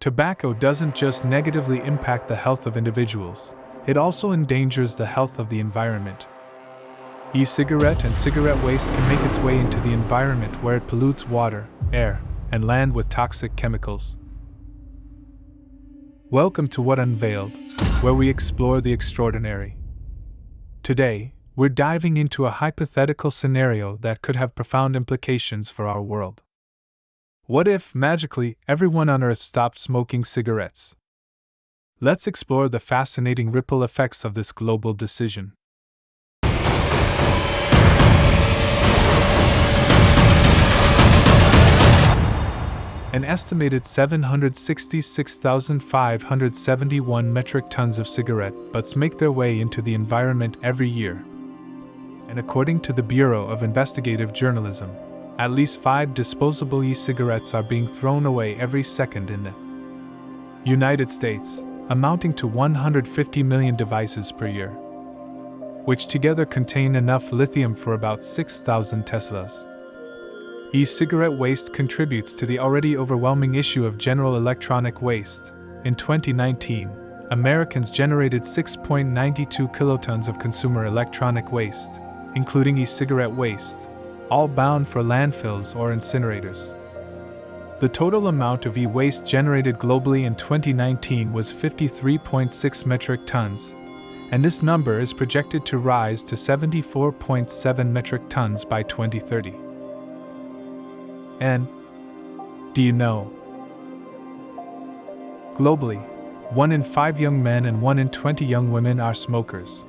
Tobacco doesn't just negatively impact the health of individuals, it also endangers the health of the environment. E-cigarette and cigarette waste can make its way into the environment where it pollutes water, air, and land with toxic chemicals. Welcome to Unveiled, where we explore the extraordinary. Today, we're diving into a hypothetical scenario that could have profound implications for our world. What if, magically, everyone on Earth stopped smoking cigarettes? Let's explore the fascinating ripple effects of this global decision. An estimated 766,571 metric tons of cigarette butts make their way into the environment every year. And according to the Bureau of Investigative Journalism, at least 5 disposable e-cigarettes are being thrown away every second in the United States, amounting to 150 million devices per year, which together contain enough lithium for about 6,000 Teslas. E-cigarette waste contributes to the already overwhelming issue of general electronic waste. In 2019, Americans generated 6.92 kilotons of consumer electronic waste, including e-cigarette waste, all bound for landfills or incinerators. The total amount of e-waste generated globally in 2019 was 53.6 metric tons, and this number is projected to rise to 74.7 metric tons by 2030. And do you know? Globally, 1 in 5 young men and 1 in 20 young women are smokers.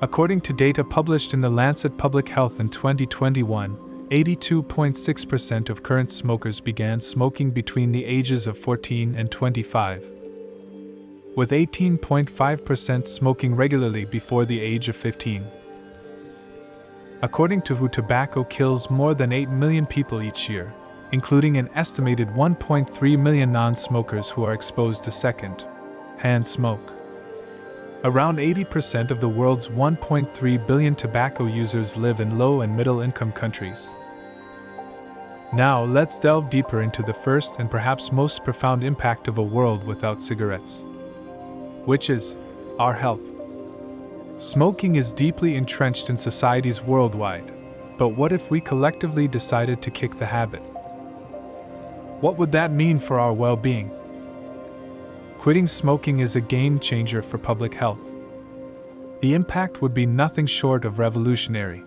According to data published in The Lancet Public Health in 2021, 82.6% of current smokers began smoking between the ages of 14 and 25, with 18.5% smoking regularly before the age of 15. According to WHO, tobacco kills more than 8 million people each year, including an estimated 1.3 million non-smokers who are exposed to second-hand smoke. Around 80% of the world's 1.3 billion tobacco users live in low and middle-income countries. Now let's delve deeper into the first and perhaps most profound impact of a world without cigarettes, which is our health. Smoking is deeply entrenched in societies worldwide, but what if we collectively decided to kick the habit? What would that mean for our well-being? Quitting smoking is a game changer for public health. The impact would be nothing short of revolutionary.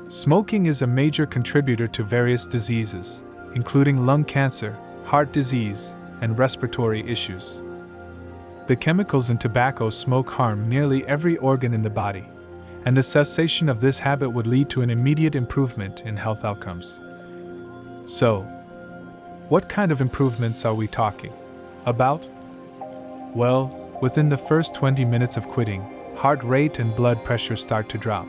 Smoking is a major contributor to various diseases, including lung cancer, heart disease, and respiratory issues. The chemicals in tobacco smoke harm nearly every organ in the body, and the cessation of this habit would lead to an immediate improvement in health outcomes. So, what kind of improvements are we talking about? Well, within the first 20 minutes of quitting, heart rate and blood pressure start to drop.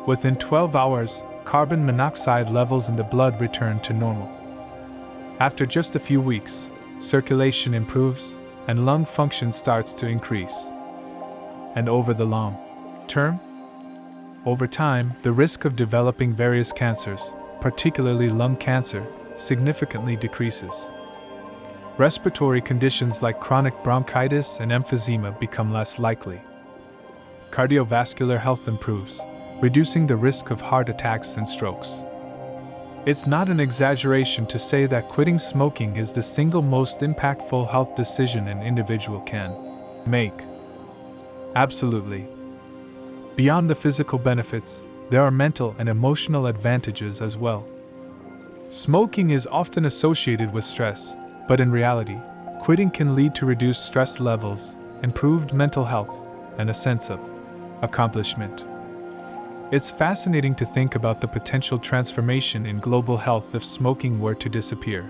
Within 12 hours, carbon monoxide levels in the blood return to normal. After just a few weeks, circulation improves, and lung function starts to increase. And over the long term? Over time, the risk of developing various cancers, particularly lung cancer, significantly decreases. Respiratory conditions like chronic bronchitis and emphysema become less likely. Cardiovascular health improves, reducing the risk of heart attacks and strokes. It's not an exaggeration to say that quitting smoking is the single most impactful health decision an individual can make. Absolutely. Beyond the physical benefits, there are mental and emotional advantages as well. Smoking is often associated with stress, but in reality, quitting can lead to reduced stress levels, improved mental health, and a sense of accomplishment. It's fascinating to think about the potential transformation in global health if smoking were to disappear.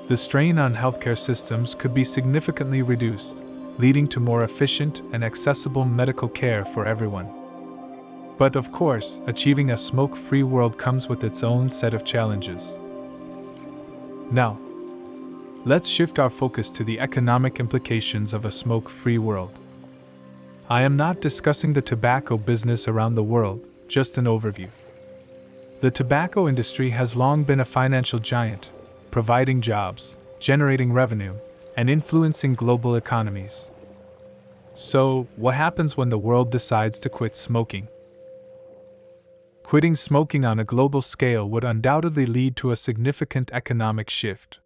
The strain on healthcare systems could be significantly reduced, leading to more efficient and accessible medical care for everyone. But of course, achieving a smoke-free world comes with its own set of challenges. Now, let's shift our focus to the economic implications of a smoke-free world. I am not discussing the tobacco business around the world, just an overview. The tobacco industry has long been a financial giant, providing jobs, generating revenue, and influencing global economies. So, what happens when the world decides to quit smoking? Quitting smoking on a global scale would undoubtedly lead to a significant economic shift.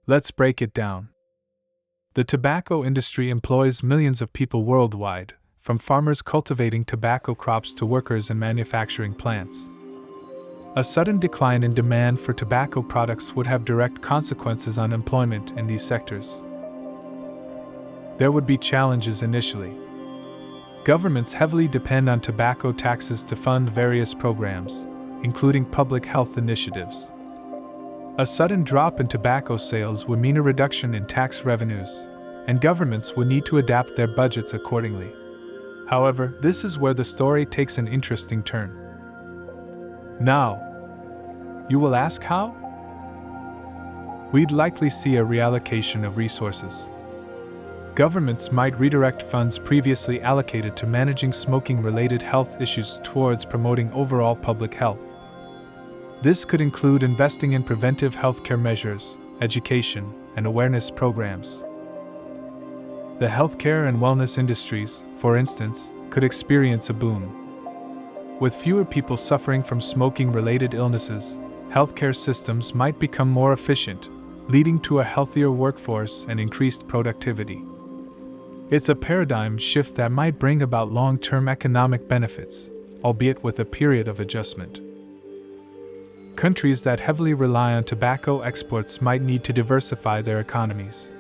Let's break it down. The tobacco industry employs millions of people worldwide, from farmers cultivating tobacco crops to workers in manufacturing plants. A sudden decline in demand for tobacco products would have direct consequences on employment in these sectors. There would be challenges initially. Governments heavily depend on tobacco taxes to fund various programs, including public health initiatives. A sudden drop in tobacco sales would mean a reduction in tax revenues, and governments would need to adapt their budgets accordingly. However, this is where the story takes an interesting turn. Now, you will ask how? We'd likely see a reallocation of resources. Governments might redirect funds previously allocated to managing smoking-related health issues towards promoting overall public health. This could include investing in preventive healthcare measures, education, and awareness programs. The healthcare and wellness industries, for instance, could experience a boom. With fewer people suffering from smoking-related illnesses, healthcare systems might become more efficient, leading to a healthier workforce and increased productivity. It's a paradigm shift that might bring about long-term economic benefits, albeit with a period of adjustment. Countries that heavily rely on tobacco exports might need to diversify their economies.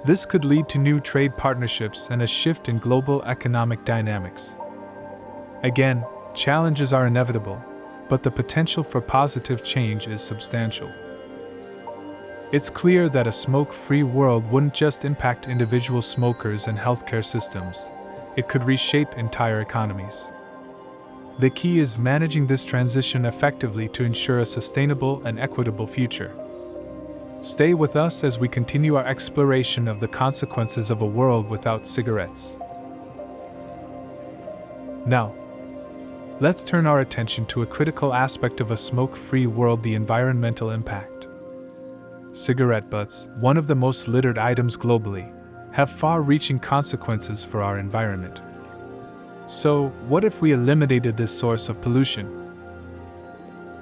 This could lead to new trade partnerships and a shift in global economic dynamics. Again, challenges are inevitable, but the potential for positive change is substantial. It's clear that a smoke-free world wouldn't just impact individual smokers and healthcare systems, it could reshape entire economies. The key is managing this transition effectively to ensure a sustainable and equitable future. Stay with us as we continue our exploration of the consequences of a world without cigarettes. Now, let's turn our attention to a critical aspect of a smoke-free world: the environmental impact. Cigarette butts, one of the most littered items globally, have far-reaching consequences for our environment. So, what if we eliminated this source of pollution?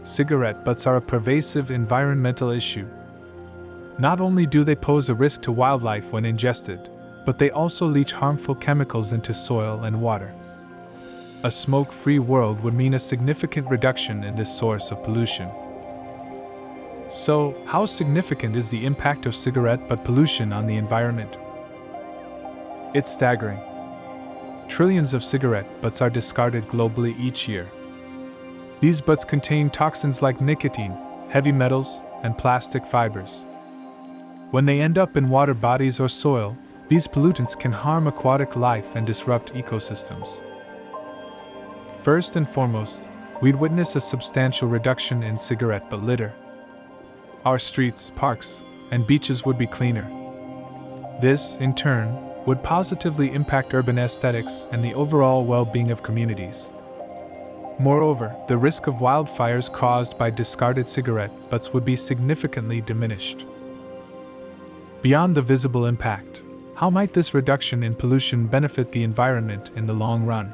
Cigarette butts are a pervasive environmental issue. Not only do they pose a risk to wildlife when ingested, but they also leach harmful chemicals into soil and water. A smoke-free world would mean a significant reduction in this source of pollution. So, how significant is the impact of cigarette butt pollution on the environment? It's staggering. Trillions of cigarette butts are discarded globally each year. These butts contain toxins like nicotine, heavy metals, and plastic fibers. When they end up in water bodies or soil, these pollutants can harm aquatic life and disrupt ecosystems. First and foremost, we'd witness a substantial reduction in cigarette butt litter. Our streets, parks, and beaches would be cleaner. This, in turn, would positively impact urban aesthetics and the overall well-being of communities. Moreover, the risk of wildfires caused by discarded cigarette butts would be significantly diminished. Beyond the visible impact, how might this reduction in pollution benefit the environment in the long run?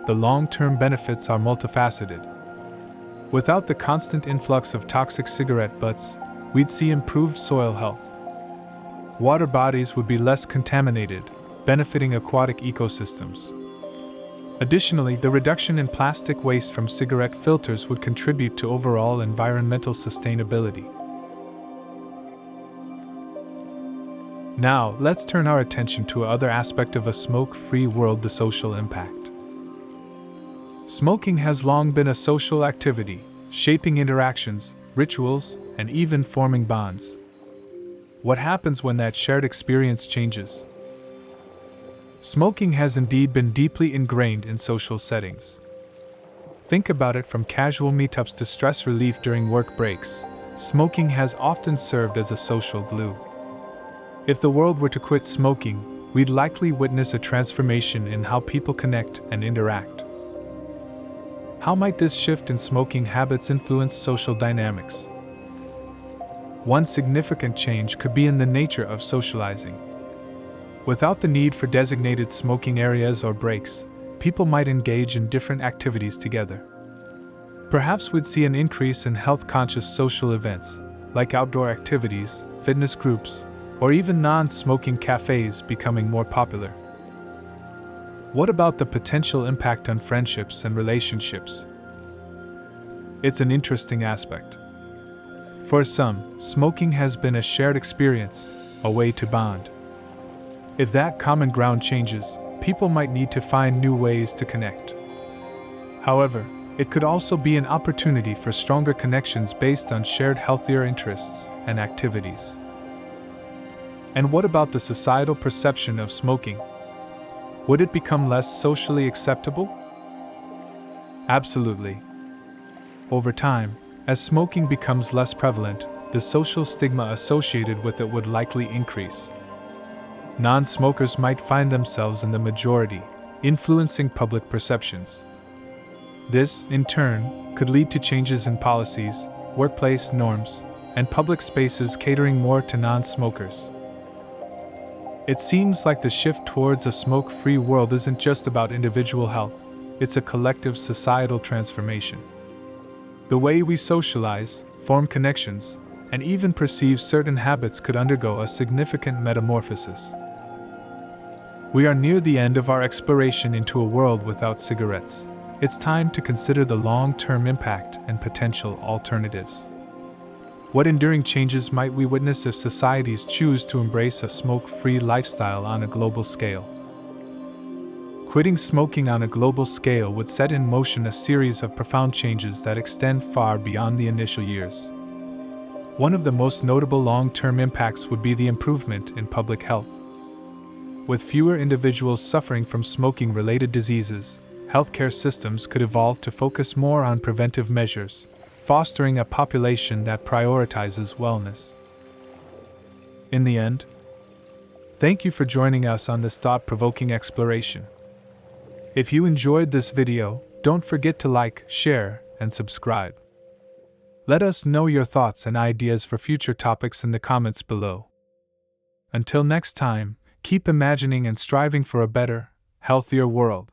The long-term benefits are multifaceted. Without the constant influx of toxic cigarette butts, we'd see improved soil health. Water bodies would be less contaminated, benefiting aquatic ecosystems. Additionally, the reduction in plastic waste from cigarette filters would contribute to overall environmental sustainability. Now, let's turn our attention to another aspect of a smoke-free world: the social impact. Smoking has long been a social activity, shaping interactions, rituals, and even forming bonds. What happens when that shared experience changes? Smoking has indeed been deeply ingrained in social settings. Think about it: from casual meetups to stress relief during work breaks, smoking has often served as a social glue. If the world were to quit smoking, we'd likely witness a transformation in how people connect and interact. How might this shift in smoking habits influence social dynamics? One significant change could be in the nature of socializing. Without the need for designated smoking areas or breaks, people might engage in different activities together. Perhaps we'd see an increase in health-conscious social events, like outdoor activities, fitness groups, or even non-smoking cafes becoming more popular. What about the potential impact on friendships and relationships? It's an interesting aspect. For some, smoking has been a shared experience, a way to bond. If that common ground changes, people might need to find new ways to connect. However, it could also be an opportunity for stronger connections based on shared healthier interests and activities. And what about the societal perception of smoking? Would it become less socially acceptable? Absolutely. Over time, as smoking becomes less prevalent, the social stigma associated with it would likely increase. Non-smokers might find themselves in the majority, influencing public perceptions. This, in turn, could lead to changes in policies, workplace norms, and public spaces catering more to non-smokers. It seems like the shift towards a smoke-free world isn't just about individual health, it's a collective societal transformation. The way we socialize, form connections, and even perceive certain habits could undergo a significant metamorphosis. We are near the end of our exploration into a world without cigarettes. It's time to consider the long-term impact and potential alternatives. What enduring changes might we witness if societies choose to embrace a smoke-free lifestyle on a global scale? Quitting smoking on a global scale would set in motion a series of profound changes that extend far beyond the initial years. One of the most notable long-term impacts would be the improvement in public health. With fewer individuals suffering from smoking-related diseases, healthcare systems could evolve to focus more on preventive measures, fostering a population that prioritizes wellness. In the end, thank you for joining us on this thought-provoking exploration. If you enjoyed this video, don't forget to like, share, and subscribe. Let us know your thoughts and ideas for future topics in the comments below. Until next time, keep imagining and striving for a better, healthier world.